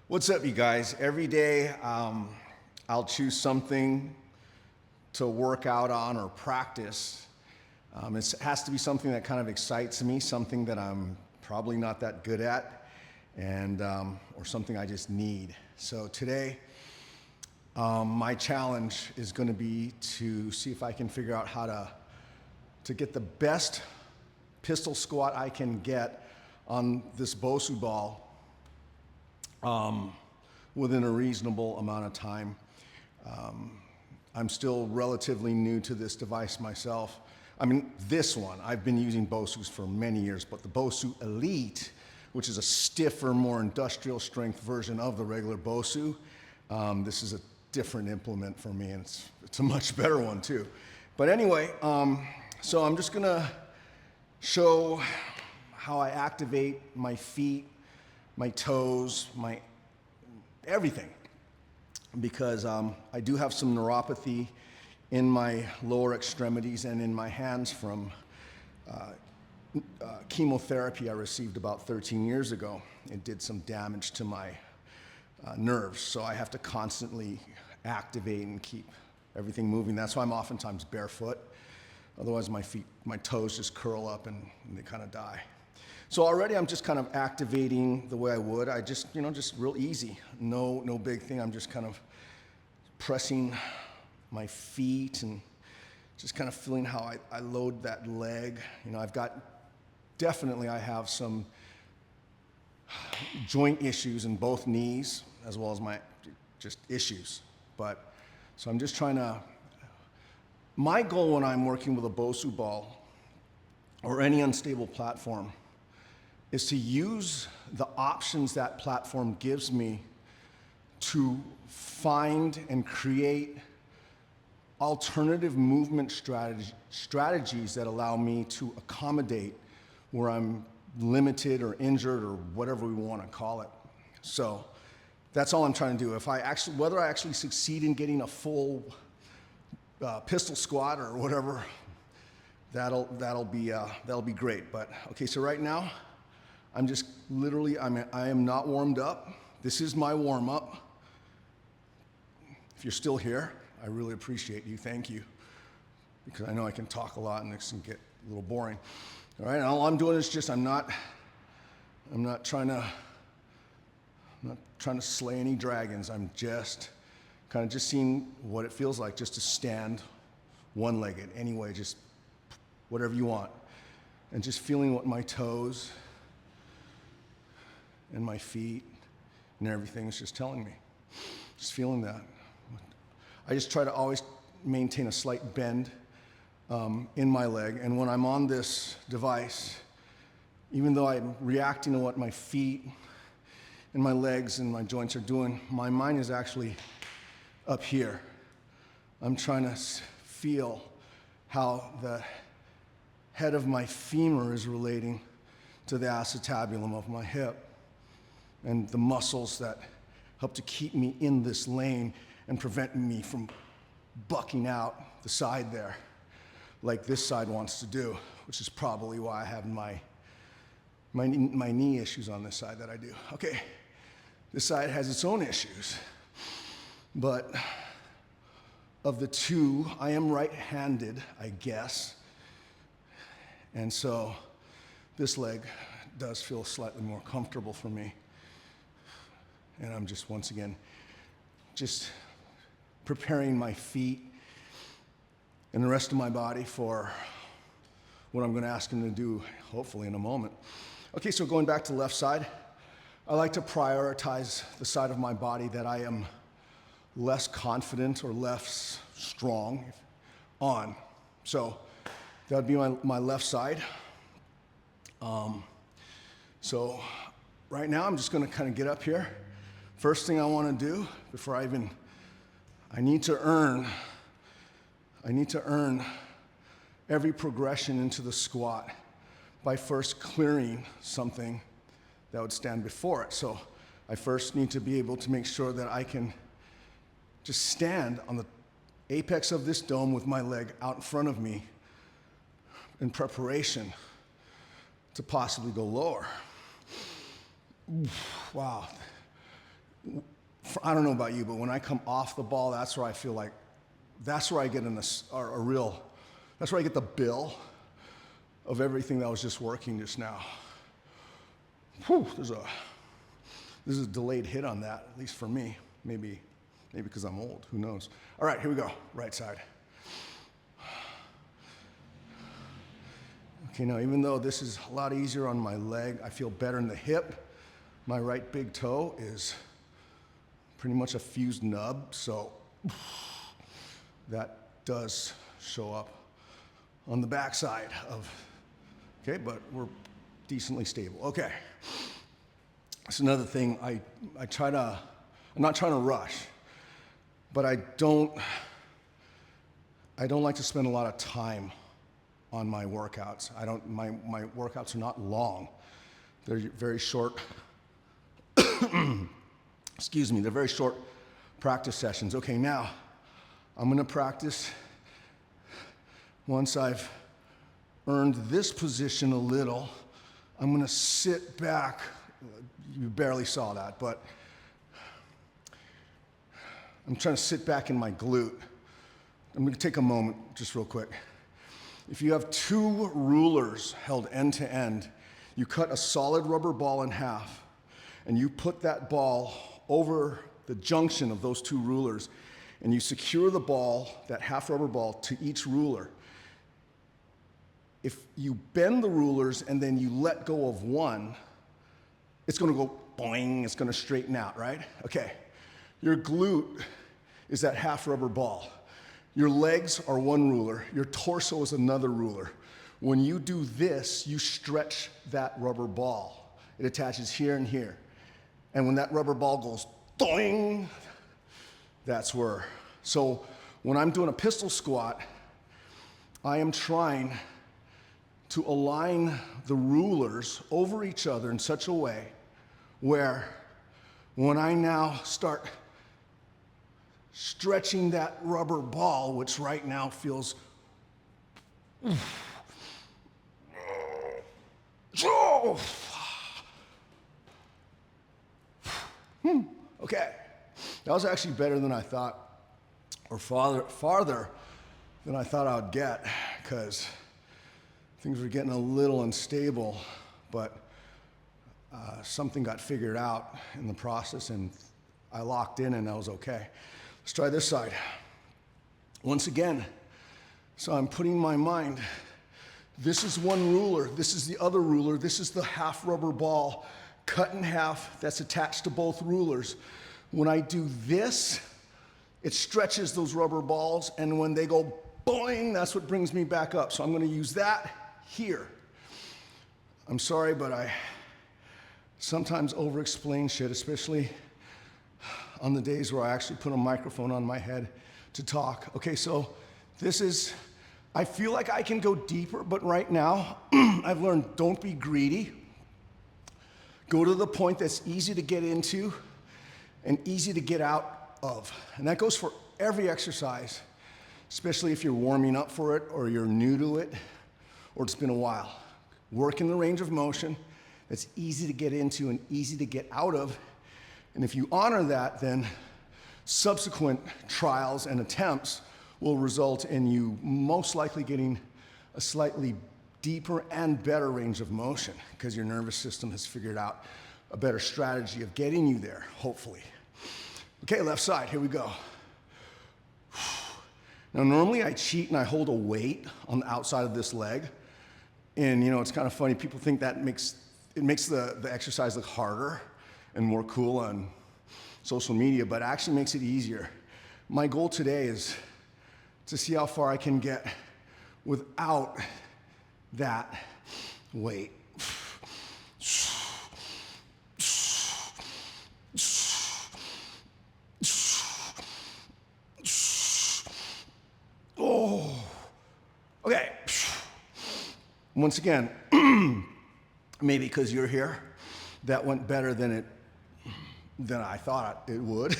What's up, you guys? Every day I'll choose something to work out on or practice. It has to be something that kind of excites me, something that I'm probably not that good at, and or something I just need. So today, my challenge is going to be to see if I can figure out how to get the best pistol squat I can get on this Bosu ball within a reasonable amount of time. I'm still relatively new to this device myself. I mean, this one, I've been using Bosus for many years, but the Bosu Elite, which is a stiffer, more industrial strength version of the regular Bosu, this is a different implement for me, and it's a much better one too. But anyway, so I'm just gonna show how I activate my feet, my toes, my everything, because I do have some neuropathy in my lower extremities and in my hands from chemotherapy I received about 13 years ago. It did some damage to my nerves, so I have to constantly activate and keep everything moving. That's why I'm oftentimes barefoot. Otherwise my toes just curl up and they kind of die. So already I'm just kind of activating the way I would. I just real easy. No big thing. I'm just kind of pressing my feet and just kind of feeling how I load that leg. I have some joint issues in both knees as well as my just issues. So I'm just trying to, my goal when I'm working with a Bosu ball or any unstable platform is to use the options that platform gives me to find and create alternative movement strategies that allow me to accommodate where I'm limited or injured or whatever we want to call it. So that's all I'm trying to do. Whether I actually succeed in getting a full pistol squat or whatever, that'll be great. But okay, so right now, I'm just literally, I am not warmed up. This is my warm up. If you're still here, I really appreciate you, thank you. Because I know I can talk a lot and this can get a little boring. All right, and all I'm doing is just, I'm not trying to slay any dragons. I'm just kind of just seeing what it feels like just to stand one-legged. Anyway, just whatever you want. And just feeling what my toes and my feet and everything is just telling me. Just feeling that. I just try to always maintain a slight bend in my leg. And when I'm on this device, even though I'm reacting to what my feet and my legs and my joints are doing, my mind is actually up here. I'm trying to feel how the head of my femur is relating to the acetabulum of my hip and the muscles that help to keep me in this lane and prevent me from bucking out the side there like this side wants to do, which is probably why I have my knee issues on this side that I do. Okay, this side has its own issues, but of the two, I am right-handed, I guess, and so this leg does feel slightly more comfortable for me. And I'm just, once again, just preparing my feet and the rest of my body for what I'm going to ask him to do, hopefully in a moment. Okay, so going back to the left side, I like to prioritize the side of my body that I am less confident or less strong on. So that would be my left side. So right now I'm just going to kind of get up here. First thing I want to do before I need to earn every progression into the squat by first clearing something that would stand before it. So I first need to be able to make sure that I can just stand on the apex of this dome with my leg out in front of me in preparation to possibly go lower. Wow. I don't know about you, but when I come off the ball, that's where I feel like, that's where I get that's where I get the bill of everything that was just working just now. Whew, there's a delayed hit on that, at least for me. Maybe because I'm old, who knows? All right, here we go, right side. Okay, now even though this is a lot easier on my leg, I feel better in the hip. My right big toe is pretty much a fused nub, so that does show up on the backside of, okay, but we're decently stable. Okay, that's another thing. I'm not trying to rush, but I don't like to spend a lot of time on my workouts. My workouts are not long. They're very short, excuse me, they're very short practice sessions. Okay, now I'm gonna practice once I've earned this position a little. I'm gonna sit back. You barely saw that, but I'm trying to sit back in my glute. I'm gonna take a moment, just real quick. If you have two rulers held end to end, you cut a solid rubber ball in half, and you put that ball over the junction of those two rulers, and you secure the ball, that half rubber ball, to each ruler. If you bend the rulers and then you let go of one, it's gonna go boing, it's gonna straighten out, right? Okay, your glute is that half rubber ball. Your legs are one ruler, your torso is another ruler. When you do this, you stretch that rubber ball. It attaches here and here. And when that rubber ball goes doing, that's where. So when I'm doing a pistol squat, I am trying to align the rulers over each other in such a way where when I now start stretching that rubber ball, which right now feels okay, that was actually better than I thought, or farther than I thought I would get, because things were getting a little unstable, but something got figured out in the process, and I locked in, and I was okay. Let's try this side. Once again, so I'm putting my mind, this is one ruler, this is the other ruler, this is the half rubber ball cut in half that's attached to both rulers. When I do this, it stretches those rubber balls, and when they go boing, that's what brings me back up. So I'm gonna use that here. I'm sorry, but I sometimes over-explain shit, especially on the days where I actually put a microphone on my head to talk. Okay, so this is, I feel like I can go deeper, but right now, I've learned don't be greedy. Go to the point that's easy to get into and easy to get out of. And that goes for every exercise, especially if you're warming up for it or you're new to it or it's been a while. Work in the range of motion that's easy to get into and easy to get out of. And if you honor that, then subsequent trials and attempts will result in you most likely getting a slightly deeper and better range of motion because your nervous system has figured out a better strategy of getting you there, hopefully. Okay, left side, here we go. Now, normally I cheat and I hold a weight on the outside of this leg. And you know, it's kind of funny, people think that makes the exercise look harder and more cool on social media, but it actually makes it easier. My goal today is to see how far I can get without that weight. Oh, okay. Once again, maybe because you're here, that went better than I thought it would.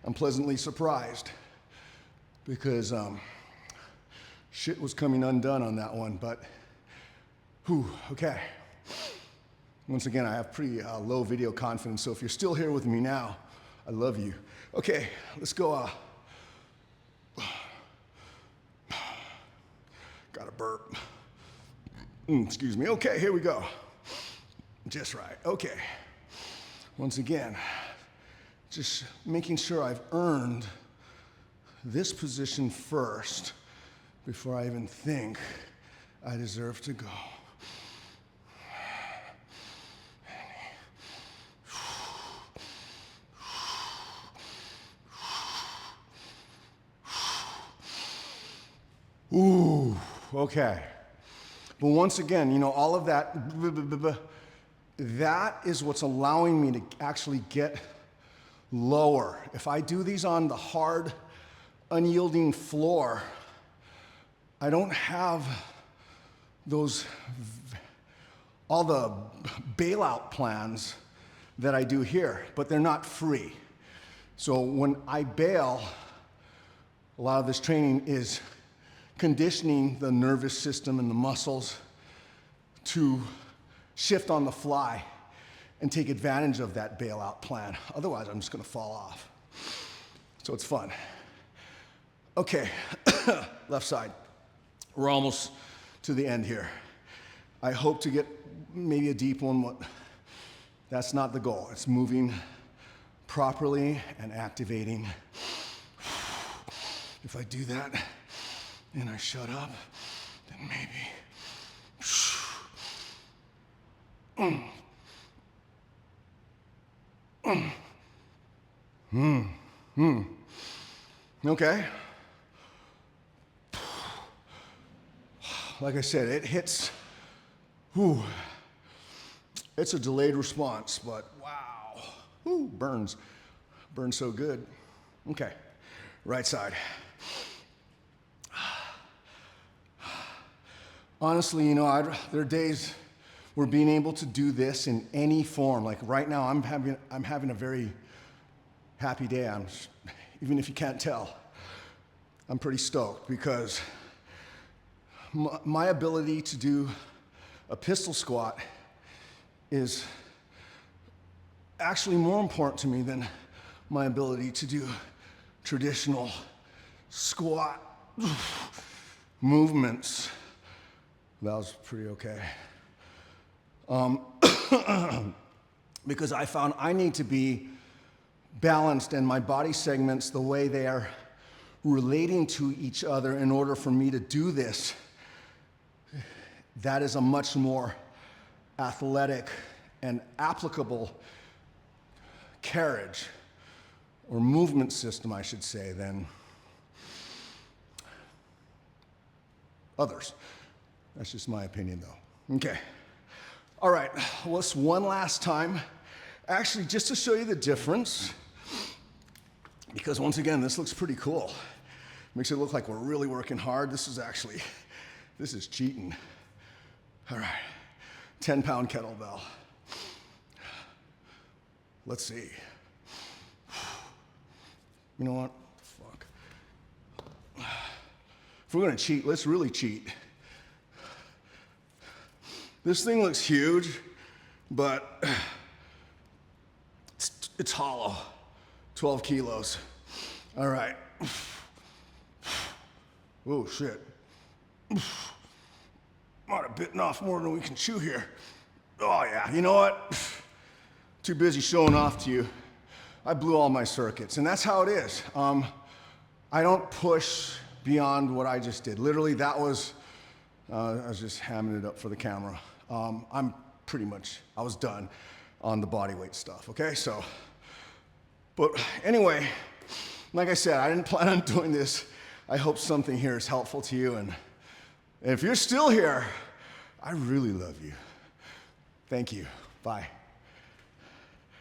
I'm pleasantly surprised because shit was coming undone on that one, but whew, okay. Once again, I have pretty low video confidence, so if you're still here with me now, I love you. Okay, let's go. Got a burp. Excuse me. Okay, here we go. Just right. Okay. Once again, just making sure I've earned this position first before I even think I deserve to go. Ooh, okay. But once again, you know, all of that, that is what's allowing me to actually get lower. If I do these on the hard, unyielding floor, I don't have those, all the bailout plans that I do here, but they're not free. So when I bail, a lot of this training is conditioning the nervous system and the muscles to shift on the fly and take advantage of that bailout plan. Otherwise, I'm just gonna fall off. So it's fun. Okay, left side. We're almost to the end here. I hope to get maybe a deep one, but that's not the goal. It's moving properly and activating. If I do that, and I shut up, then maybe. Okay. Like I said, it hits, it's a delayed response, but wow, burns so good. Okay, right side. Honestly, you know, there are days where being able to do this in any form, like right now, I'm having a very happy day. Even if you can't tell, I'm pretty stoked because my ability to do a pistol squat is actually more important to me than my ability to do traditional squat movements. That was pretty okay. Because I found I need to be balanced in my body segments the way they are relating to each other in order for me to do this. That is a much more athletic and applicable carriage or movement system, I should say, than others. That's just my opinion, though. Okay. All right. Let's one last time. Actually, just to show you the difference, because once again, this looks pretty cool. Makes it look like we're really working hard. This is cheating. All right. 10-pound kettlebell. Let's see. You know what? Fuck. If we're gonna cheat, let's really cheat. This thing looks huge, but it's hollow. 12 kilos. All right. Oh, shit. Might have bitten off more than we can chew here. Oh, yeah. You know what? Too busy showing off to you. I blew all my circuits, and that's how it is. I don't push beyond what I just did. Literally, that was, I was just hamming it up for the camera. I was done on the body weight stuff, okay? So, but anyway, like I said, I didn't plan on doing this. I hope something here is helpful to you, and if you're still here, I really love you. Thank you. Bye.